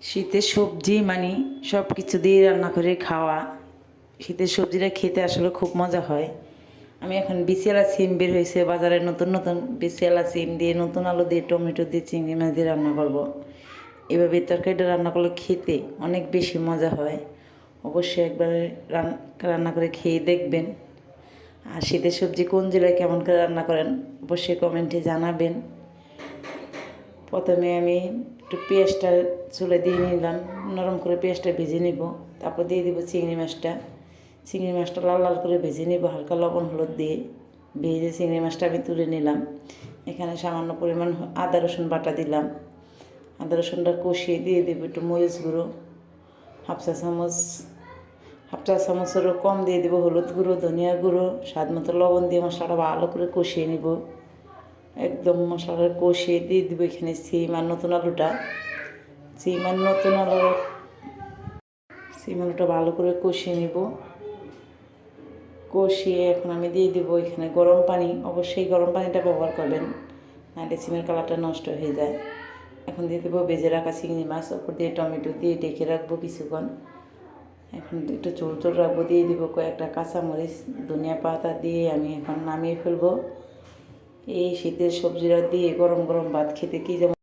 শীতের সবজি মানে সব কিছু দিয়ে রান্না করে খাওয়া। শীতের সবজিটা খেতে আসলে খুব মজা হয়। আমি এখন বিসিয়ালা সিম বের হয়েছে বাজারে, নতুন নতুন বিসিয়ালা সিম দিয়ে, নতুন আলু দিয়ে, টমেটো দিয়ে, চিংড়ি মাছ দিয়ে রান্না করব। এভাবে তরকারিটা রান্না করলে খেতে অনেক বেশি মজা হয়। অবশ্যই একবার রান্না করে খেয়ে দেখবেন। আর শীতের সবজি কোন জেলায় কেমন করে রান্না করেন অবশ্যই কমেন্টে জানাবেন। প্রথমে আমি একটু পেঁয়াজটা চুলে দিয়ে নিলাম, নরম করে পেঁয়াজটা ভেজে নিব। তারপর দিয়ে দিব চিংড়ি মাছটা। চিংড়ি মাছটা লাল লাল করে ভেজে নিব হালকা লবণ হলুদ দিয়ে। ভেজে চিংড়ি মাছটা আমি তুলে নিলাম। এখানে সামান্য পরিমাণ আদা রসুন বাটা দিলাম। আদা রসুনটা কষিয়ে দিয়ে দেবো একটু মরিচ গুঁড়ো, হাফ চা চামচেরও কম দিয়ে দেবো হলুদ গুঁড়ো, ধনিয়া গুঁড়ো, স্বাদ মতো লবণ দিয়ে মশলাটা ভালো করে কষিয়ে নিব। একদম মশলাটা কষিয়ে দিয়ে দেবো এখানে সিম আর নতুন আলুটা। সিম আলুটা ভালো করে কষিয়ে নিব। কষিয়ে এখন আমি দিয়ে দেবো এখানে গরম পানি। অবশ্যই গরম পানিটা ব্যবহার করবেন, নাহলে সিমের কালারটা নষ্ট হয়ে যায়। এখন দিয়ে দেবো ভেজে রাখা চিংড়ি মাছ, ওপর দিয়ে টমেটো দিয়ে ডেকে রাখবো কিছুক্ষণ। এখন একটু ঝোল রাখবো। দিয়ে দিব কয়েকটা কাঁচামরিচ, ধনিয়া পাতা দিয়ে আমি এখন নামিয়ে ফেলবো। এই শীতের সবজিটা দিয়ে গরম গরম ভাত খেতে কী যেমন